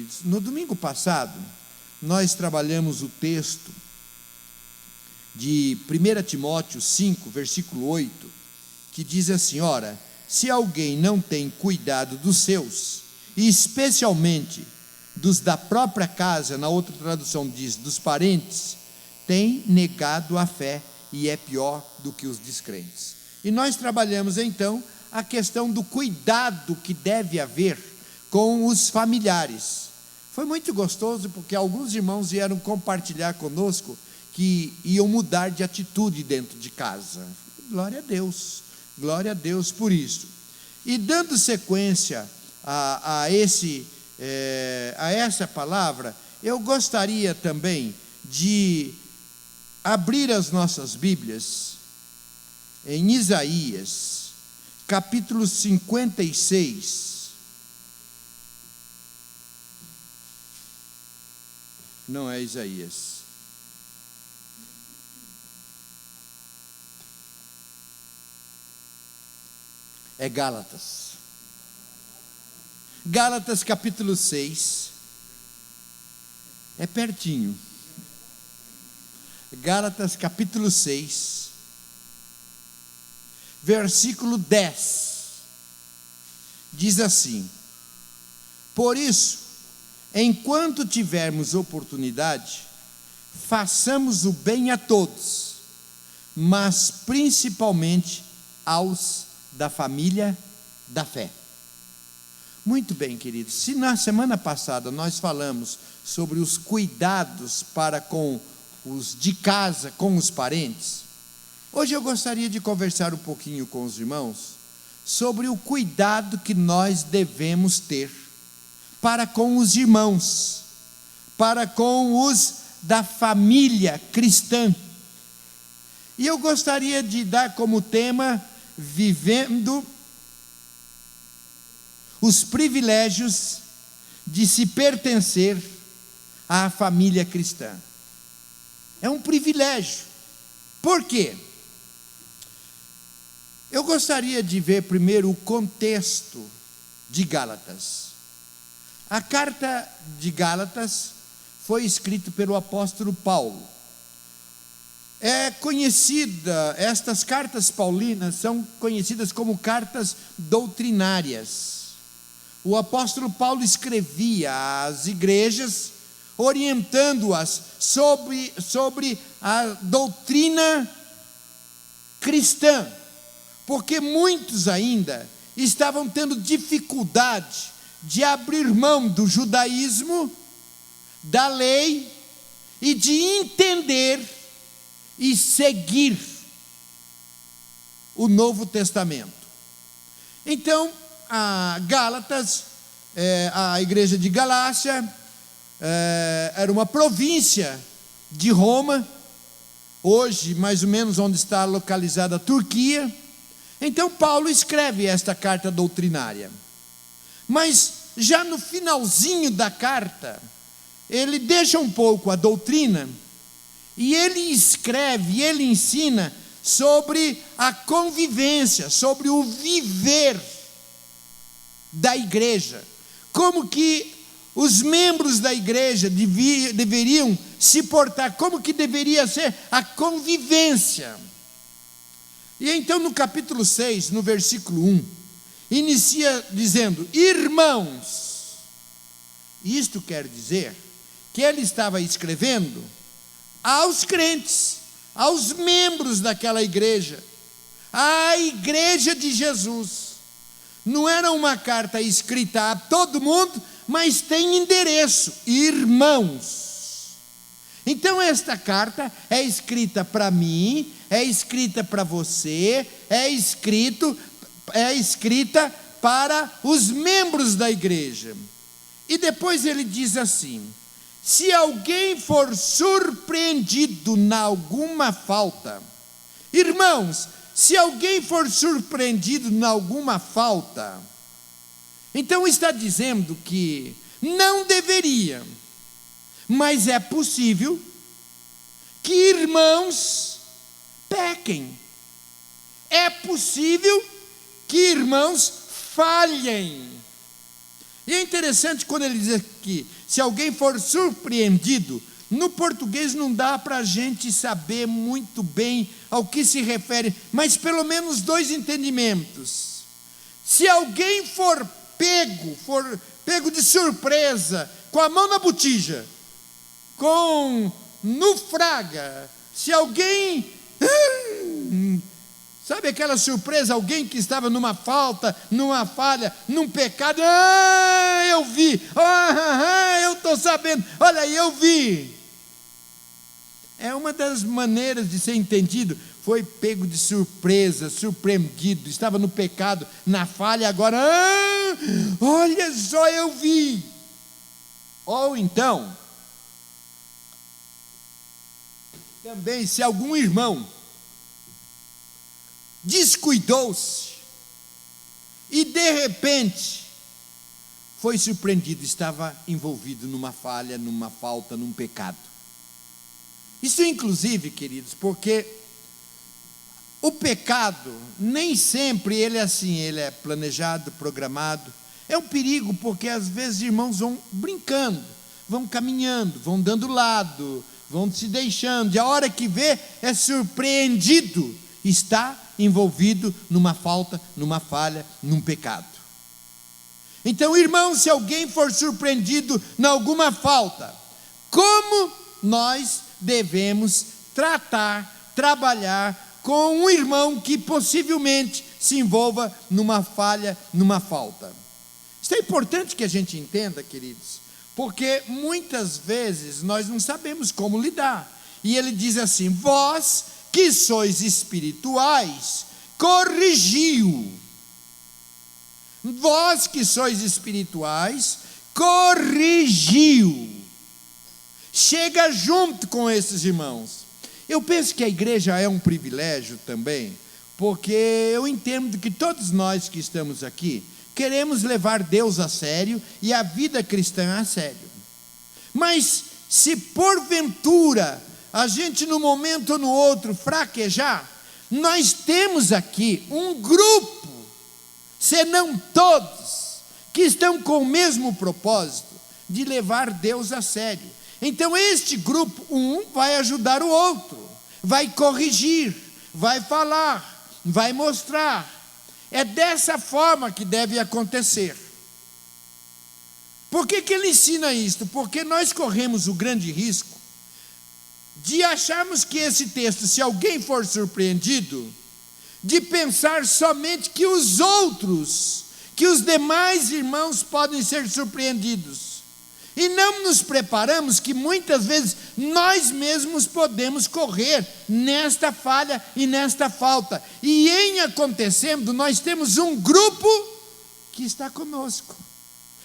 queridos, no domingo passado, nós trabalhamos o texto de 1 Timóteo 5, versículo 8, que diz assim: ora, se alguém não tem cuidado dos seus, e especialmente dos da própria casa, na outra tradução diz, dos parentes, tem negado a fé e é pior do que os descrentes. E nós trabalhamos então a questão do cuidado que deve haver com os familiares. Foi muito gostoso porque alguns irmãos vieram compartilhar conosco que iam mudar de atitude dentro de casa. Glória a Deus por isso. E dando sequência a essa palavra, eu gostaria também de abrir as nossas Bíblias em Isaías, capítulo 56. Não é Isaías. É Gálatas. Gálatas capítulo 6. É pertinho. Gálatas capítulo 6, versículo 10. Diz assim: por isso, enquanto tivermos oportunidade, façamos o bem a todos, mas principalmente aos da família da fé. Muito bem, queridos, se na semana passada nós falamos sobre os cuidados para com os de casa, com os parentes, hoje eu gostaria de conversar um pouquinho com os irmãos sobre o cuidado que nós devemos ter para com os irmãos, para com os da família cristã. E eu gostaria de dar como tema: vivendo os privilégios de se pertencer à família cristã. É um privilégio. Por quê? Eu gostaria de ver primeiro o contexto de Gálatas. A carta de Gálatas foi escrita pelo apóstolo Paulo. É conhecida, estas cartas paulinas são conhecidas como cartas doutrinárias. O apóstolo Paulo escrevia às igrejas, orientando-as sobre a doutrina cristã, porque muitos ainda estavam tendo dificuldade de abrir mão do judaísmo, da lei, e de entender e seguir o Novo Testamento. Então, a Gálatas, a igreja de Galácia, era uma província de Roma, hoje mais ou menos onde está localizada a Turquia. Então Paulo escreve esta carta doutrinária, mas já no finalzinho da carta, ele deixa um pouco a doutrina, e ele escreve, ele ensina sobre a convivência, sobre o viver da igreja, como que os membros da igreja deveriam se portar, como que deveria ser a convivência. E então no capítulo 6, no versículo 1, inicia dizendo: irmãos. Isto quer dizer que ele estava escrevendo aos crentes, aos membros daquela igreja, à igreja de Jesus. Não era uma carta escrita a todo mundo, mas tem endereço: irmãos. Então esta carta é escrita para mim, é escrita para você, é escrita para os membros da igreja. E depois ele diz assim: se alguém for surpreendido em alguma falta, irmãos, se alguém for surpreendido em alguma falta, então está dizendo que não deveria, mas é possível que irmãos pequem, é possível que irmãos falhem. E é interessante quando ele diz aqui, se alguém for surpreendido, no português não dá para a gente saber muito bem ao que se refere, mas pelo menos dois entendimentos. Se alguém for pego de surpresa, com a mão na botija, no fraga, se alguém, sabe aquela surpresa, alguém que estava numa falta, numa falha, num pecado, eu vi, eu estou sabendo, olha aí, eu vi. É uma das maneiras de ser entendido, foi pego de surpresa, surpreendido, estava no pecado, na falha, agora, olha só, eu vi. Ou então, também se algum irmão descuidou-se e de repente foi surpreendido, estava envolvido numa falha, numa falta, num pecado. Isso inclusive, queridos, porque o pecado nem sempre ele é assim, ele é planejado, programado. É um perigo porque às vezes irmãos vão brincando, vão caminhando, vão dando lado, vão se deixando, e a hora que vê é surpreendido, está envolvido numa falta, numa falha, num pecado. Então, irmão, se alguém for surpreendido em alguma falta, como nós devemos trabalhar com um irmão que possivelmente se envolva numa falha, numa falta? Isso é importante que a gente entenda, queridos, porque muitas vezes nós não sabemos como lidar. E ele diz assim: vós que sois espirituais, corrigiu. Vós que sois espirituais, corrigiu. Chega junto com esses irmãos. Eu penso que a igreja é um privilégio também, porque eu entendo que todos nós que estamos aqui queremos levar Deus a sério e a vida cristã a sério. Mas se porventura a gente num momento ou no outro fraquejar, nós temos aqui um grupo, senão todos, que estão com o mesmo propósito de levar Deus a sério. Então este grupo, um vai ajudar o outro, vai corrigir, vai falar, vai mostrar. É dessa forma que deve acontecer. Por que ele ensina isto? Porque nós corremos o grande risco de acharmos que esse texto, se alguém for surpreendido, de pensar somente que os outros, que os demais irmãos podem ser surpreendidos. E não nos preparamos que muitas vezes nós mesmos podemos correr nesta falha e nesta falta. E em acontecendo, nós temos um grupo que está conosco.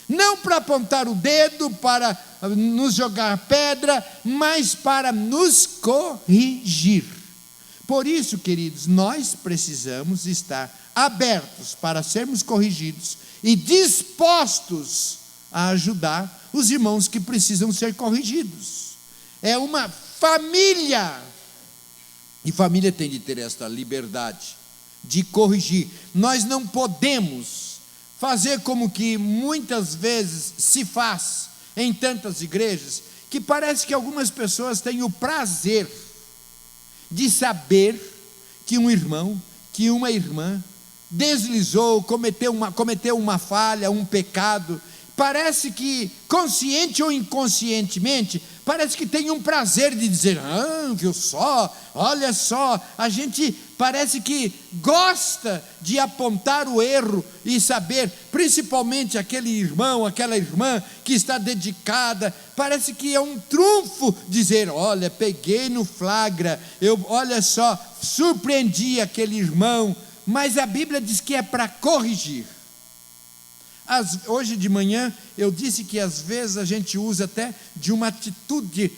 Não para apontar o dedo, para nos jogar pedra, mas para nos corrigir. Por isso, queridos, nós precisamos estar abertos para sermos corrigidos e dispostos a ajudar os irmãos que precisam ser corrigidos. É uma família, e família tem de ter esta liberdade de corrigir. Nós não podemos fazer como que muitas vezes se faz em tantas igrejas, que parece que algumas pessoas têm o prazer de saber que um irmão, que uma irmã deslizou, cometeu uma falha, um pecado. Parece que, consciente ou inconscientemente, parece que tem um prazer de dizer: viu só, olha só. A gente parece que gosta de apontar o erro e saber, principalmente aquele irmão, aquela irmã que está dedicada, parece que é um trunfo dizer: olha, peguei no flagra, olha só, surpreendi aquele irmão. Mas a Bíblia diz que é para corrigir. Hoje de manhã eu disse que às vezes a gente usa até de uma atitude,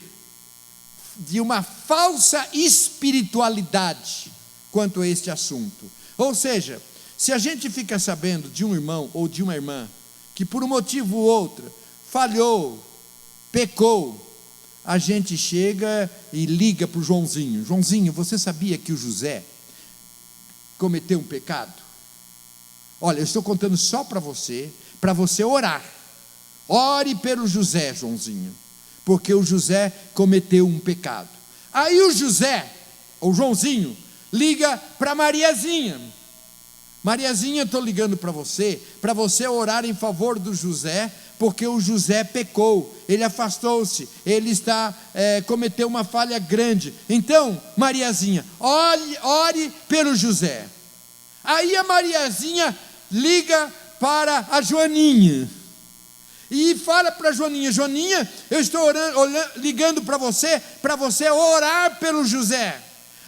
de uma falsa espiritualidade quanto a este assunto. Ou seja, se a gente fica sabendo de um irmão ou de uma irmã que por um motivo ou outro falhou, pecou, a gente chega e liga para o Joãozinho: Joãozinho, você sabia que o José cometeu um pecado? Olha, eu estou contando só para você orar. ore pelo José, Joãozinho, porque o José cometeu um pecado. Aí o José, o Joãozinho, liga para Mariazinha. Mariazinha, eu estou ligando para você orar em favor do José, porque o José pecou, ele afastou-se, ele cometeu uma falha grande. Então, Mariazinha, ore pelo José. Aí a Mariazinha liga para a Joaninha e fala para a Joaninha: Joaninha, eu estou ligando para você orar pelo José.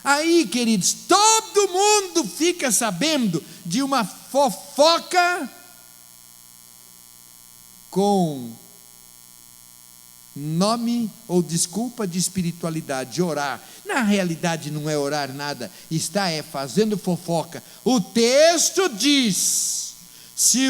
Aí, queridos, todo mundo fica sabendo de uma fofoca com nome ou desculpa de espiritualidade, orar. Na realidade não é orar nada, fazendo fofoca. O texto diz: se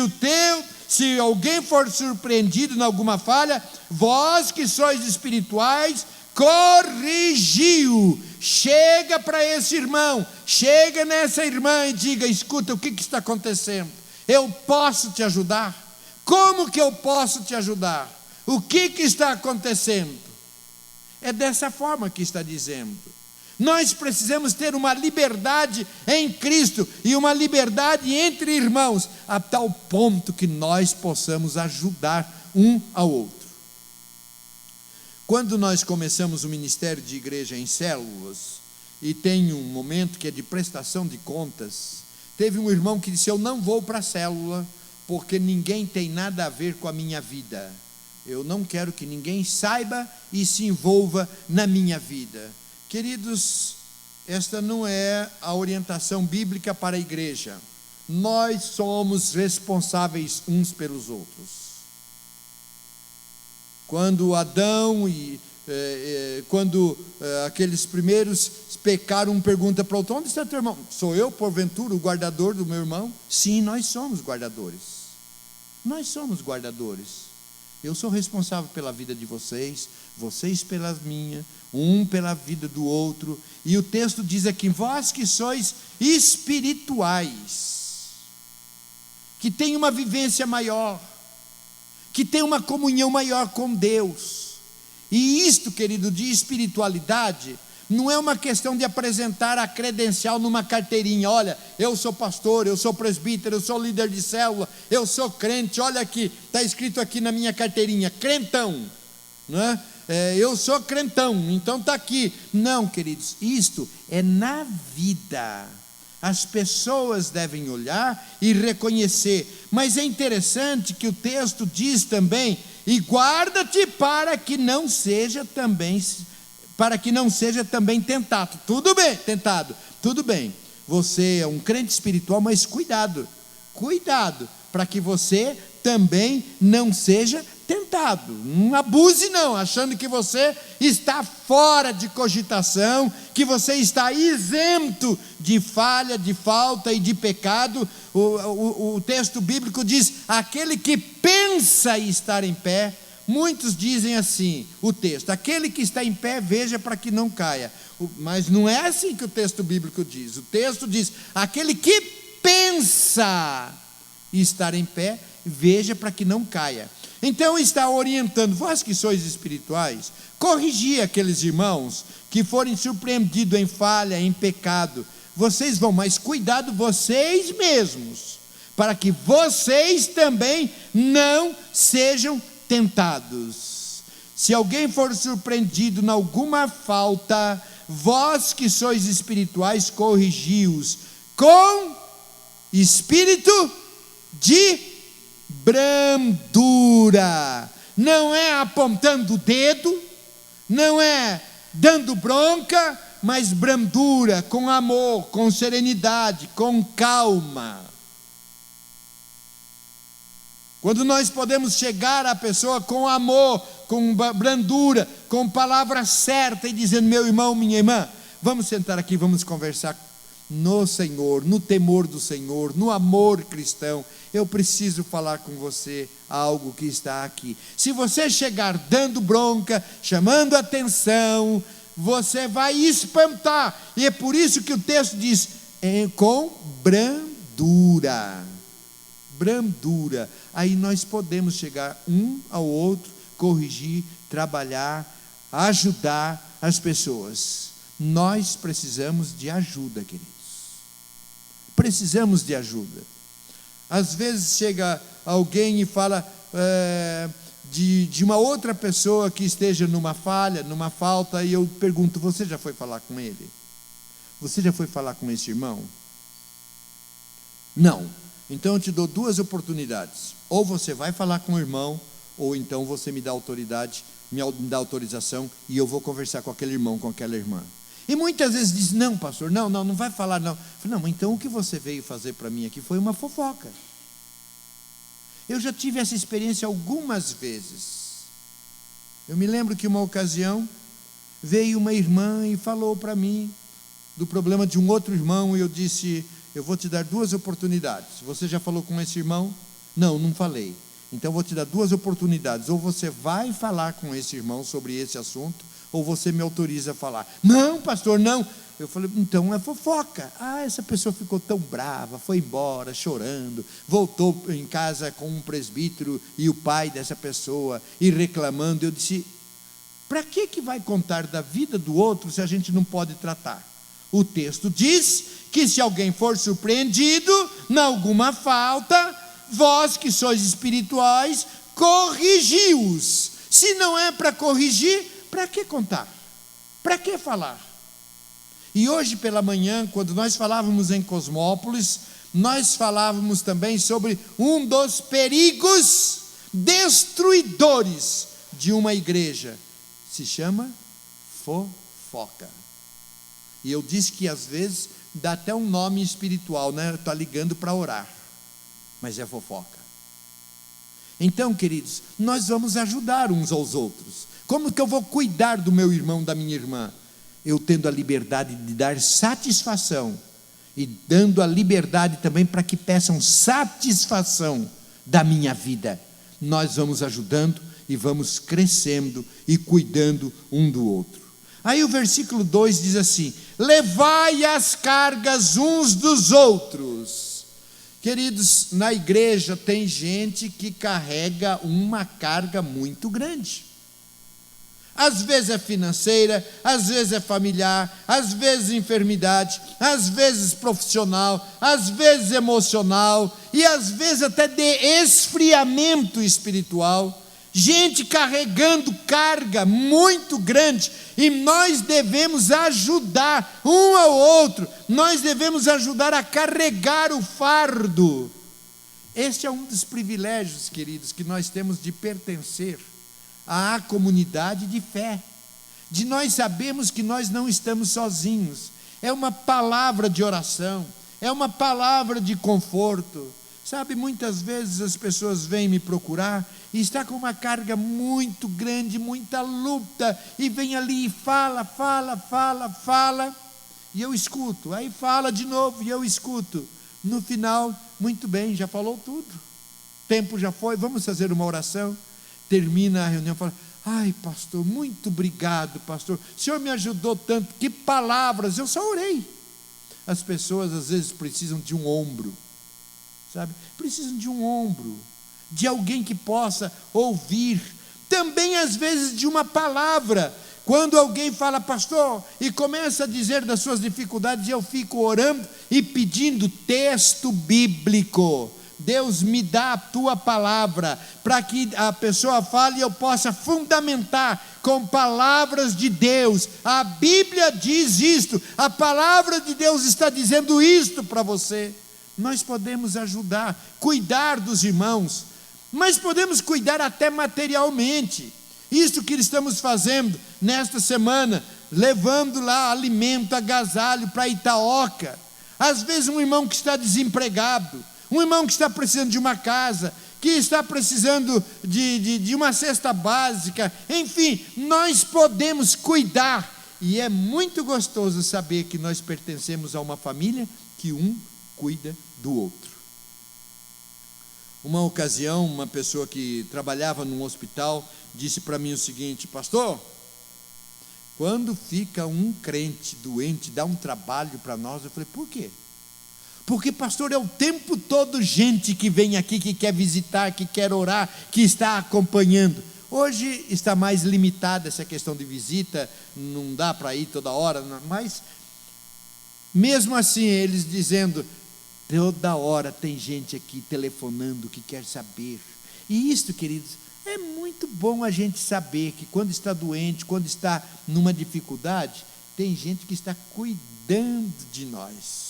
alguém for surpreendido em alguma falha, vós que sois espirituais, corrigiu. Chega para esse irmão, chega nessa irmã e diga: escuta, o que está acontecendo? Eu posso te ajudar? Como que eu posso te ajudar? O que está acontecendo? É dessa forma que está dizendo. Nós precisamos ter uma liberdade em Cristo e uma liberdade entre irmãos, a tal ponto que nós possamos ajudar um ao outro. Quando nós começamos o ministério de igreja em células, e tem um momento que é de prestação de contas, teve um irmão que disse: eu não vou para a célula, porque ninguém tem nada a ver com a minha vida. Eu não quero que ninguém saiba e se envolva na minha vida. Queridos, esta não é a orientação bíblica para a igreja. Nós somos responsáveis uns pelos outros. Quando Adão aqueles primeiros pecaram, um pergunta para o outro: onde está teu irmão? Sou eu, porventura, o guardador do meu irmão? Sim, nós somos guardadores. Nós somos guardadores. Eu sou responsável pela vida de vocês, vocês pela minha, um pela vida do outro. E o texto diz aqui: vós que sois espirituais, que tem uma vivência maior, que tem uma comunhão maior com Deus. E isto, querido, de espiritualidade, não é uma questão de apresentar a credencial numa carteirinha: olha, eu sou pastor, eu sou presbítero, eu sou líder de célula, eu sou crente, olha aqui, está escrito aqui na minha carteirinha, crentão, não é? Eu sou crentão, então está aqui. Não, queridos, isto é na vida. As pessoas devem olhar e reconhecer. Mas é interessante que o texto diz também: e guarda-te para que não seja também tentado. Tudo bem, tentado. Tudo bem. Você é um crente espiritual, mas cuidado, para que você também não seja tentado. Não abuse não, achando que você está fora de cogitação, que você está isento de falha, de falta e de pecado. O texto bíblico diz: aquele que pensa estar em pé. Muitos dizem assim, o texto: aquele que está em pé, veja para que não caia. Mas não é assim que o texto bíblico diz. O texto diz: aquele que pensa estar em pé, veja para que não caia. Então está orientando: vós que sois espirituais, corrigir aqueles irmãos que forem surpreendidos em falha, em pecado. Vocês vão, mas cuidado vocês mesmos, para que vocês também não sejam tentados. Se alguém for surpreendido em alguma falta, vós que sois espirituais, corrigi-os com espírito de brandura. Não é apontando o dedo, não é dando bronca, mas brandura, com amor, com serenidade, com calma. Quando nós podemos chegar à pessoa com amor, com brandura, com palavra certa e dizendo: meu irmão, minha irmã, vamos sentar aqui, vamos conversar no Senhor, no temor do Senhor, no amor cristão. Eu preciso falar com você algo que está aqui. Se você chegar dando bronca, chamando atenção, você vai espantar. E é por isso que o texto diz: com brandura. brandura. Aí nós podemos chegar um ao outro, corrigir, trabalhar, ajudar as pessoas. Nós precisamos de ajuda, queridos. Precisamos de ajuda. Às vezes chega alguém e fala de uma outra pessoa que esteja numa falha, numa falta, e eu pergunto: você já foi falar com ele? Você já foi falar com esse irmão? Não. Então eu te dou duas oportunidades: ou você vai falar com o irmão, ou então você me dá autoridade, me dá autorização, e eu vou conversar com aquele irmão, com aquela irmã. E muitas vezes diz: não, pastor, não vai falar não. Eu falo: não, então o que você veio fazer para mim aqui foi uma fofoca. Eu já tive essa experiência algumas vezes. Eu me lembro que uma ocasião veio uma irmã e falou para mim do problema de um outro irmão, e eu disse: eu vou te dar duas oportunidades. Você já falou com esse irmão? Não falei. Então eu vou te dar duas oportunidades: ou você vai falar com esse irmão sobre esse assunto, ou você me autoriza a falar. Não, pastor, não. Eu falei: então é fofoca. Essa pessoa ficou tão brava, foi embora chorando, voltou em casa com um presbítero e o pai dessa pessoa, e reclamando. Eu disse: para que vai contar da vida do outro se a gente não pode tratar? O texto diz que se alguém for surpreendido em alguma falta, vós que sois espirituais, corrigi-os. Se não é para corrigir, para que contar? Para que falar? E hoje pela manhã, quando nós falávamos em Cosmópolis, nós falávamos também sobre um dos perigos destruidores de uma igreja. Se chama fofoca. E eu disse que às vezes dá até um nome espiritual, né? Está ligando para orar, mas é fofoca. Então, queridos, nós vamos ajudar uns aos outros. Como que eu vou cuidar do meu irmão, da minha irmã? Eu tendo a liberdade de dar satisfação, e dando a liberdade também para que peçam satisfação da minha vida. Nós vamos ajudando e vamos crescendo e cuidando um do outro. Aí o versículo 2 diz assim: levai as cargas uns dos outros. Queridos, na igreja tem gente que carrega uma carga muito grande. Às vezes é financeira, às vezes é familiar, às vezes enfermidade, às vezes profissional, às vezes emocional, e às vezes até de esfriamento espiritual. Gente carregando carga muito grande, e nós devemos ajudar um ao outro, nós devemos ajudar a carregar o fardo. Este é um dos privilégios, queridos, que nós temos de pertencer à comunidade de fé, de nós sabermos que nós não estamos sozinhos. É uma palavra de oração, é uma palavra de conforto. Sabe, muitas vezes as pessoas vêm me procurar e está com uma carga muito grande, muita luta, e vem ali e fala, e eu escuto, aí fala de novo e eu escuto. No final, muito bem, já falou tudo, tempo já foi, vamos fazer uma oração. Termina a reunião, fala: ai pastor, muito obrigado pastor, o senhor me ajudou tanto, que palavras, eu só orei. As pessoas às vezes precisam de um ombro, sabe? Precisam de um ombro, de alguém que possa ouvir, também às vezes de uma palavra. Quando alguém fala: pastor, e começa a dizer das suas dificuldades, eu fico orando e pedindo texto bíblico. Deus, me dá a tua palavra, para que a pessoa fale e eu possa fundamentar com palavras de Deus. A Bíblia diz isto, a palavra de Deus está dizendo isto para você. Nós podemos ajudar, cuidar dos irmãos, mas podemos cuidar até materialmente. Isto que estamos fazendo nesta semana, levando lá alimento, agasalho para Itaoca. Às vezes um irmão que está desempregado, um irmão que está precisando de uma casa, que está precisando de uma cesta básica, enfim, nós podemos cuidar. E é muito gostoso saber que nós pertencemos a uma família que um cuida do outro. Uma ocasião, uma pessoa que trabalhava num hospital disse para mim o seguinte: pastor, quando fica um crente doente, dá um trabalho para nós. Eu falei: por quê? Porque, pastor, é o tempo todo gente que vem aqui, que quer visitar, que quer orar, que está acompanhando. Hoje está mais limitada essa questão de visita, não dá para ir toda hora, mas mesmo assim eles dizendo, toda hora tem gente aqui telefonando que quer saber. E isto, queridos, é muito bom a gente saber que quando está doente, quando está numa dificuldade, tem gente que está cuidando de nós.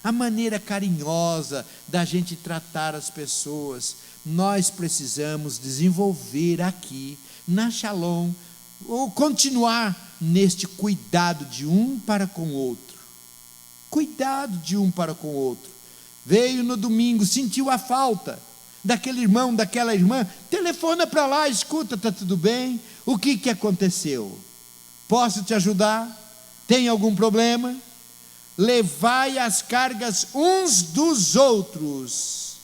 A maneira carinhosa da gente tratar as pessoas, nós precisamos desenvolver aqui, na Shalom, ou continuar neste cuidado de um para com o outro. Cuidado de um para com o outro. Veio no domingo, sentiu a falta daquele irmão, daquela irmã, telefona para lá, escuta, está tudo bem? O que aconteceu? Posso te ajudar? Tem algum problema? Levai as cargas uns dos outros.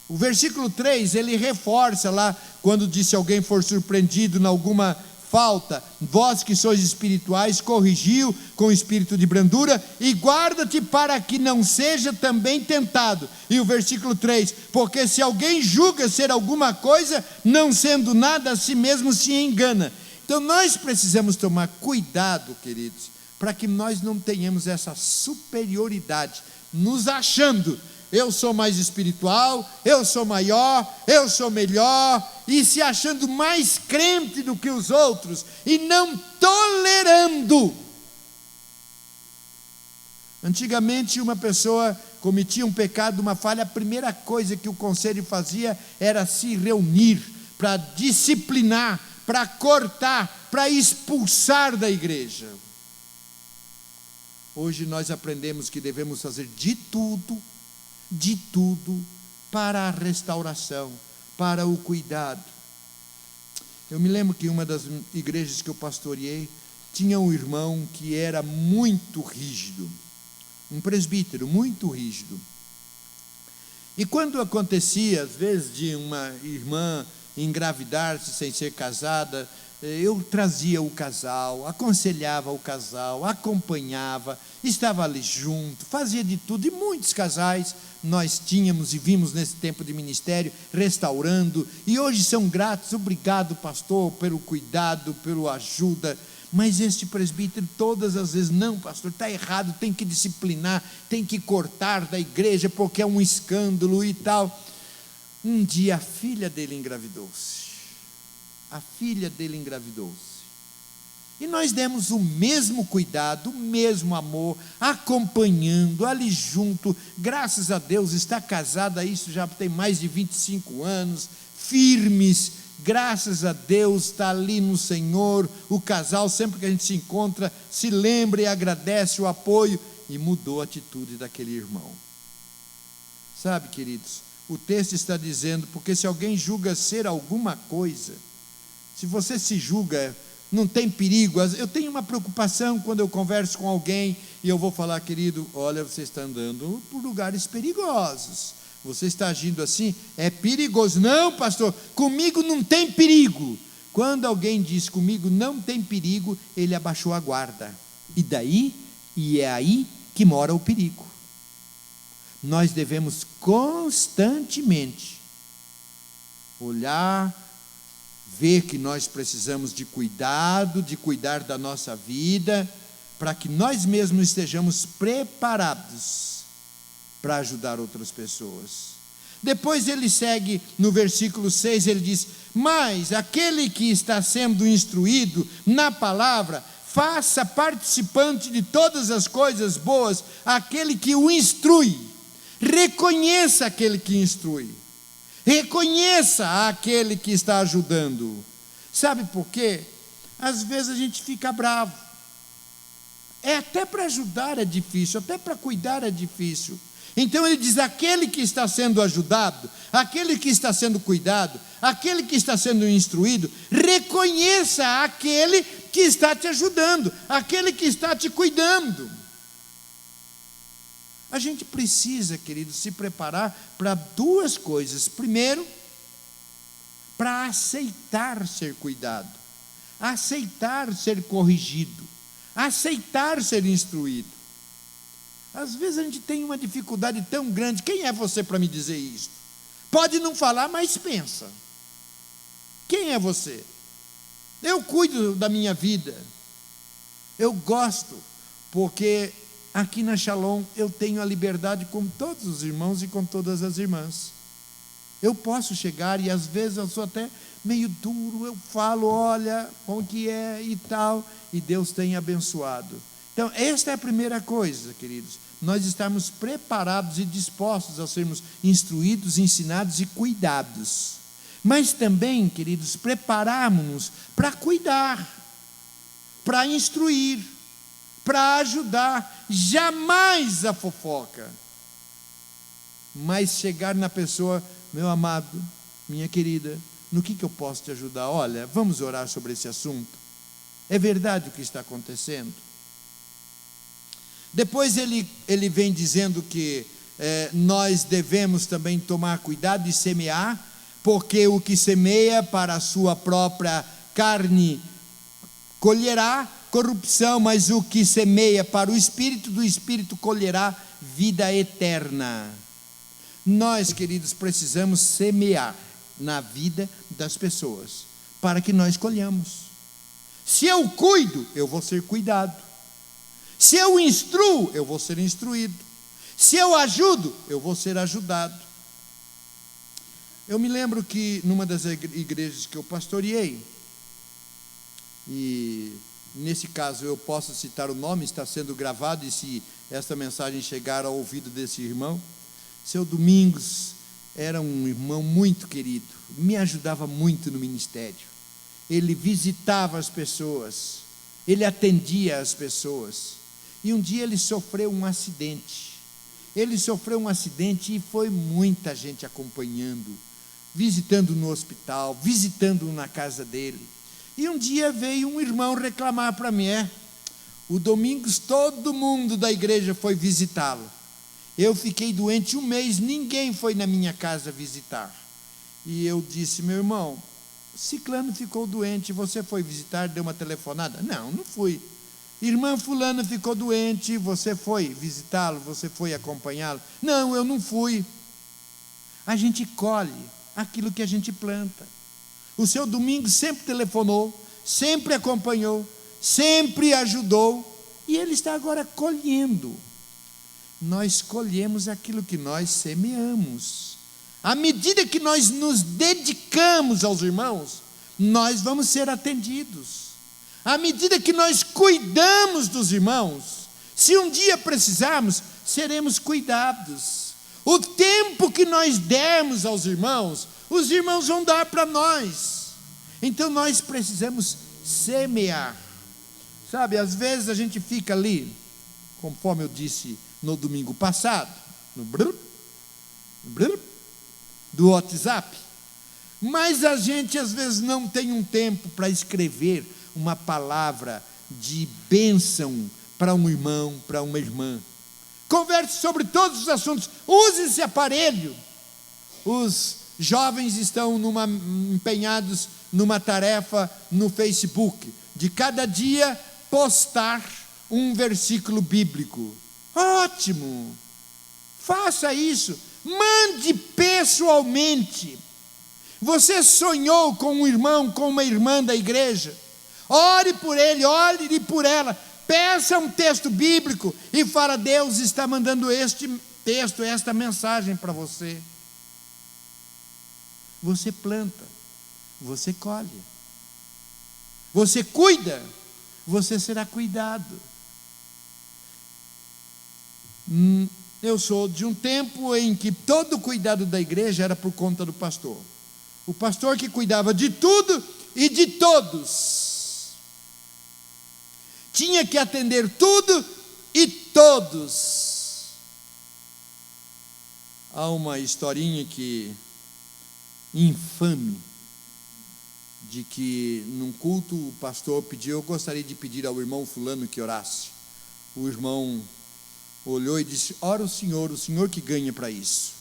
O versículo 3, ele reforça lá, quando diz, se alguém for surpreendido em alguma falta, vós que sois espirituais, corrigiu com espírito de brandura, e guarda-te para que não seja também tentado. E o versículo 3, porque se alguém julga ser alguma coisa, não sendo nada, a si mesmo se engana. Então nós precisamos tomar cuidado, queridos, para que nós não tenhamos essa superioridade, nos achando, eu sou mais espiritual, eu sou maior, eu sou melhor, e se achando mais crente do que os outros, e não tolerando. Antigamente, uma pessoa cometia um pecado, uma falha, a primeira coisa que o conselho fazia era se reunir para disciplinar, para cortar, para expulsar da igreja. Hoje nós aprendemos que devemos fazer de tudo para a restauração, para o cuidado. Eu me lembro que uma das igrejas que eu pastoreei, tinha um irmão que era muito rígido, um presbítero muito rígido. E quando acontecia, às vezes, de uma irmã engravidar-se sem ser casada, eu trazia o casal, aconselhava o casal, acompanhava, estava ali junto, fazia de tudo. E muitos casais nós tínhamos e vimos nesse tempo de ministério, restaurando, e hoje são gratos. Obrigado, pastor, pelo cuidado, pela ajuda. Mas este presbítero todas as vezes, não, pastor, está errado, tem que disciplinar, tem que cortar da igreja, porque é um escândalo e tal. Um dia a filha dele engravidou-se. E nós demos o mesmo cuidado, o mesmo amor, acompanhando, ali junto. Graças a Deus está casada, isso já tem mais de 25 anos, firmes, graças a Deus, está ali no Senhor. O casal, sempre que a gente se encontra, se lembra e agradece o apoio, e mudou a atitude daquele irmão. Sabe, queridos, o texto está dizendo, porque se alguém julga ser alguma coisa, se você se julga, não tem perigo. Eu tenho uma preocupação quando eu converso com alguém e eu vou falar, querido, olha, você está andando por lugares perigosos, você está agindo assim, é perigoso. Não, pastor, comigo não tem perigo. Quando alguém diz comigo não tem perigo, ele abaixou a guarda. E é aí que mora o perigo. Nós devemos constantemente olhar, ver que nós precisamos de cuidado, de cuidar da nossa vida, para que nós mesmos estejamos preparados para ajudar outras pessoas. Depois ele segue no versículo 6, ele diz, mas aquele que está sendo instruído na palavra, faça participante de todas as coisas boas, aquele que o instrui. Reconheça aquele que instrui. Reconheça aquele que está ajudando. Sabe por quê? Às vezes a gente fica bravo. Até para ajudar é difícil, até para cuidar é difícil. Então ele diz, aquele que está sendo ajudado, aquele que está sendo cuidado, aquele que está sendo instruído, reconheça aquele que está te ajudando, aquele que está te cuidando. A gente precisa, queridos, se preparar para duas coisas. Primeiro, para aceitar ser cuidado, aceitar ser corrigido, aceitar ser instruído. Às vezes a gente tem uma dificuldade tão grande. Quem é você para me dizer isso? Pode não falar, mas pensa. Quem é você? Eu cuido da minha vida. Eu gosto, porque aqui na Shalom eu tenho a liberdade com todos os irmãos e com todas as irmãs. Eu posso chegar e às vezes eu sou até meio duro, eu falo, olha, como que é e tal, e Deus tem abençoado. Então, esta é a primeira coisa, queridos, nós estamos preparados e dispostos a sermos instruídos, ensinados e cuidados. Mas também, queridos, prepararmos-nos para cuidar, para instruir, para ajudar, jamais a fofoca, mas chegar na pessoa, meu amado, minha querida, no que eu posso te ajudar? Olha, vamos orar sobre esse assunto. É verdade o que está acontecendo? Depois ele vem dizendo que nós devemos também tomar cuidado e semear, porque o que semeia para a sua própria carne colherá corrupção, mas o que semeia para o Espírito, do Espírito colherá vida eterna. Nós, queridos, precisamos semear na vida das pessoas, para que nós colhamos. Se eu cuido, eu vou ser cuidado. Se eu instruo, eu vou ser instruído. Se eu ajudo, eu vou ser ajudado. Eu me lembro que numa das igrejas que eu pastoreei, e nesse caso eu posso citar o nome, está sendo gravado, e se esta mensagem chegar ao ouvido desse irmão, seu Domingos era um irmão muito querido, me ajudava muito no ministério. Ele visitava as pessoas, ele atendia as pessoas. E um dia ele sofreu um acidente. Ele sofreu um acidente e foi muita gente acompanhando, visitando no hospital, visitando na casa dele. E um dia veio um irmão reclamar para mim, o Domingos, todo mundo da igreja foi visitá-lo. Eu fiquei doente 1 mês, ninguém foi na minha casa visitar. E eu disse, meu irmão, ciclano ficou doente, você foi visitar, deu uma telefonada? Não, não fui. Irmã fulana ficou doente, você foi visitá-lo, você foi acompanhá-lo? Não, eu não fui. A gente colhe aquilo que a gente planta. O seu Domingos sempre telefonou, sempre acompanhou, sempre ajudou, e ele está agora colhendo. Nós colhemos aquilo que nós semeamos. À medida que nós nos dedicamos aos irmãos, nós vamos ser atendidos. À medida que nós cuidamos dos irmãos, se um dia precisarmos, seremos cuidados. O tempo que nós dermos aos irmãos, os irmãos vão dar para nós. Então nós precisamos semear. Sabe, às vezes a gente fica ali, conforme eu disse no domingo passado, no do WhatsApp, mas a gente às vezes não tem um tempo para escrever uma palavra de bênção para um irmão, para uma irmã. Converse sobre todos os assuntos, use esse aparelho. Os jovens estão empenhados numa tarefa no Facebook, de cada dia postar um versículo bíblico. Ótimo! Faça isso, mande pessoalmente. Você sonhou com um irmão, com uma irmã da igreja? Ore por ele, ore por ela, peça um texto bíblico e fala, Deus está mandando este texto, esta mensagem para você. Você planta, você colhe. Você cuida, você será cuidado. Eu sou de um tempo em que todo o cuidado da igreja era por conta do pastor. O pastor que cuidava de tudo e de todos. Tinha que atender tudo e todos. Há uma historinha infame, de que num culto o pastor pediu, eu gostaria de pedir ao irmão fulano que orasse. O irmão olhou e disse, ora o senhor que ganha para isso.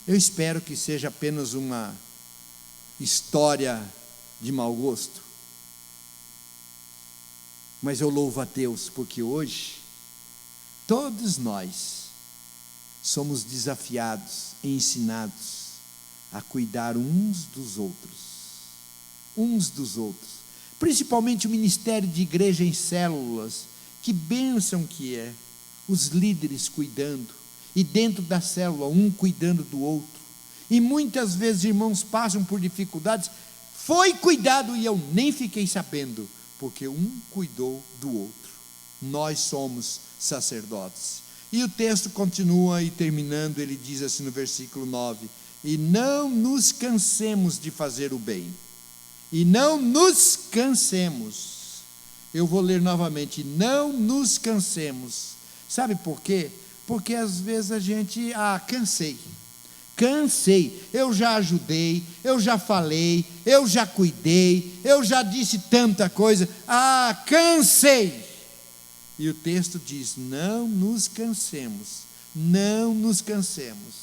Eu espero que seja apenas uma história de mau gosto, mas eu louvo a Deus, porque hoje todos nós somos desafiados e ensinados a cuidar uns dos outros, principalmente o ministério de igreja em células. Que bênção que é, os líderes cuidando, e dentro da célula, um cuidando do outro, e muitas vezes irmãos passam por dificuldades, foi cuidado e eu nem fiquei sabendo, porque um cuidou do outro. Nós somos sacerdotes. E o texto continua, e terminando, ele diz assim no versículo 9, e não nos cansemos de fazer o bem, e não nos cansemos. Eu vou ler novamente, não nos cansemos. Sabe por quê? Porque às vezes a gente, cansei, eu já ajudei, eu já falei, eu já cuidei, eu já disse tanta coisa, cansei. E o texto diz, não nos cansemos, não nos cansemos.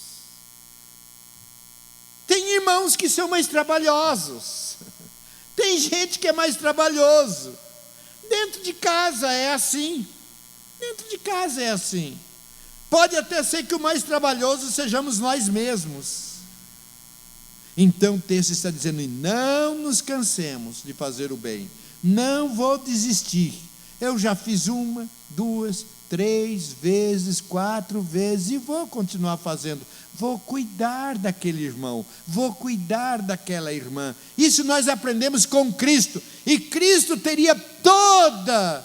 Tem irmãos que são mais trabalhosos, tem gente que é mais trabalhoso. Dentro de casa é assim. Pode até ser que o mais trabalhoso sejamos nós mesmos. Então o texto está dizendo, não nos cansemos de fazer o bem. Não vou desistir. Eu já fiz 1, 2, 3 vezes, 4 vezes, e vou continuar fazendo. Vou cuidar daquele irmão, vou cuidar daquela irmã. Isso nós aprendemos com Cristo, e Cristo teria toda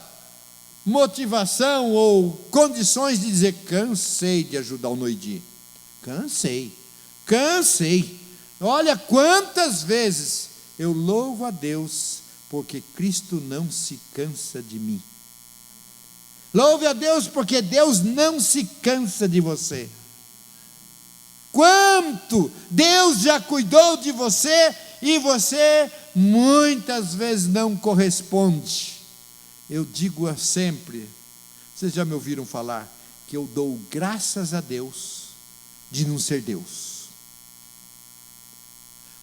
motivação ou condições de dizer, cansei de ajudar o Noidi, cansei, olha quantas vezes eu louvo a Deus, porque Cristo não se cansa de mim. Louve a Deus, porque Deus não se cansa de você. Quanto Deus já cuidou de você, e você muitas vezes não corresponde. Eu digo sempre, vocês já me ouviram falar, que eu dou graças a Deus de não ser Deus.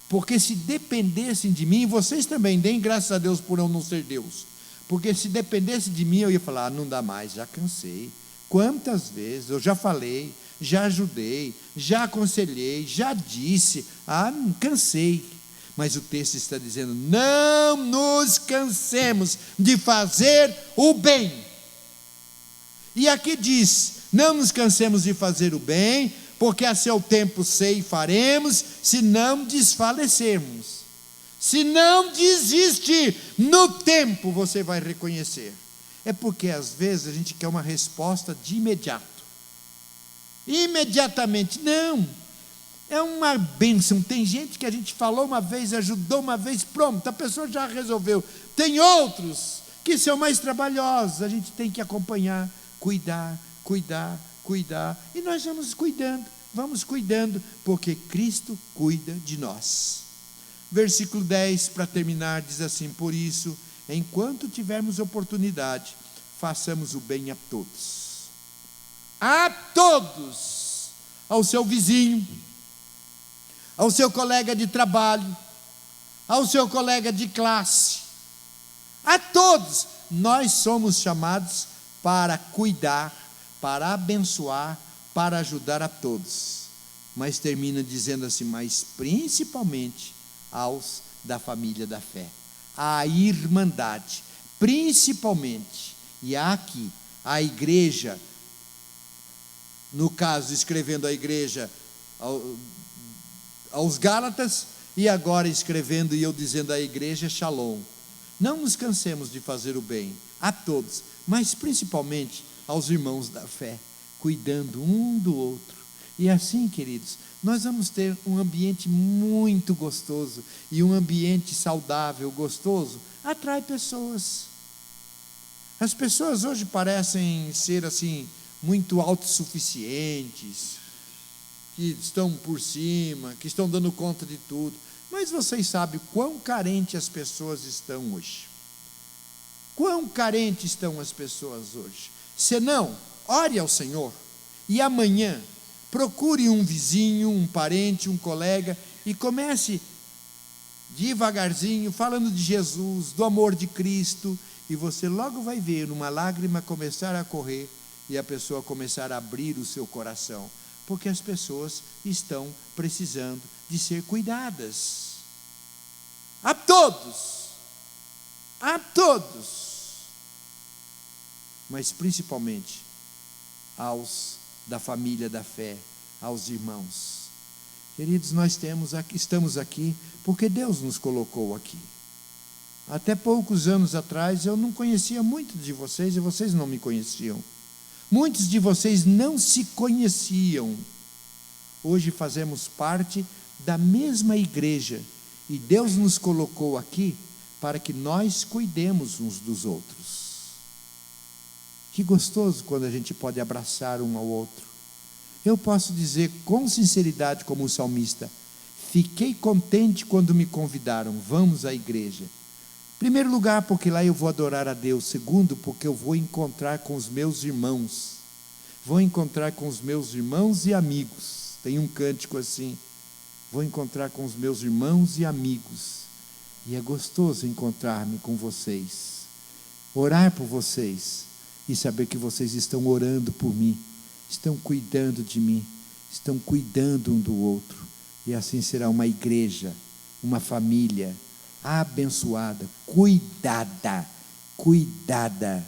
Porque se dependessem de mim, vocês também deem graças a Deus por eu não ser Deus. Porque se dependesse de mim, eu ia falar, não dá mais, já cansei. Quantas vezes eu já falei, já ajudei, já aconselhei, já disse, cansei. Mas o texto está dizendo, não nos cansemos de fazer o bem. E aqui diz, não nos cansemos de fazer o bem, porque a seu tempo ceifaremos, se não desfalecermos. Se não desistir, no tempo você vai reconhecer. É porque às vezes a gente quer uma resposta de imediato. Imediatamente, não. É uma bênção. Tem gente que a gente falou uma vez, ajudou uma vez, pronto, a pessoa já resolveu. Tem outros que são mais trabalhosos, a gente tem que acompanhar, cuidar. E nós vamos cuidando, porque Cristo cuida de nós. Versículo 10, para terminar, diz assim, por isso, enquanto tivermos oportunidade, façamos o bem a todos. A todos, ao seu vizinho, ao seu colega de trabalho, ao seu colega de classe, a todos. Nós somos chamados para cuidar, para abençoar, para ajudar a todos. Mas termina dizendo assim, mas principalmente aos da família da fé, a irmandade, principalmente, e aqui a igreja, no caso escrevendo a igreja aos Gálatas, e agora escrevendo e eu dizendo à igreja Shalom, não nos cansemos de fazer o bem a todos, mas principalmente aos irmãos da fé, cuidando um do outro. E assim, queridos, nós vamos ter um ambiente muito gostoso, e um ambiente saudável, gostoso, atrai pessoas. As pessoas hoje parecem ser assim, muito autossuficientes, que estão por cima, que estão dando conta de tudo, mas vocês sabem quão carentes as pessoas estão hoje. Quão carentes estão as pessoas hoje. Se não, ore ao Senhor, e amanhã, procure um vizinho, um parente, um colega, e comece devagarzinho, falando de Jesus, do amor de Cristo, e você logo vai ver uma lágrima começar a correr, e a pessoa começar a abrir o seu coração, porque as pessoas estão precisando de ser cuidadas. A todos, mas principalmente aos da família da fé, aos irmãos. Queridos, nós estamos aqui porque Deus nos colocou aqui. Até poucos anos atrás eu não conhecia muitos de vocês e vocês não me conheciam. Muitos de vocês não se conheciam. Hoje fazemos parte da mesma igreja e Deus nos colocou aqui para que nós cuidemos uns dos outros. Que gostoso quando a gente pode abraçar um ao outro. Eu posso dizer com sinceridade, como o salmista: fiquei contente quando me convidaram, vamos à igreja. Primeiro lugar, porque lá eu vou adorar a Deus. Segundo, porque eu vou encontrar com os meus irmãos. Vou encontrar com os meus irmãos e amigos. Tem um cântico assim: vou encontrar com os meus irmãos e amigos. E é gostoso encontrar-me com vocês, orar por vocês e saber que vocês estão orando por mim, estão cuidando de mim, estão cuidando um do outro. E assim será uma igreja, uma família abençoada, cuidada.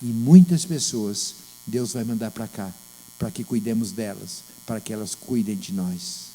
E muitas pessoas Deus vai mandar para cá, para que cuidemos delas, para que elas cuidem de nós.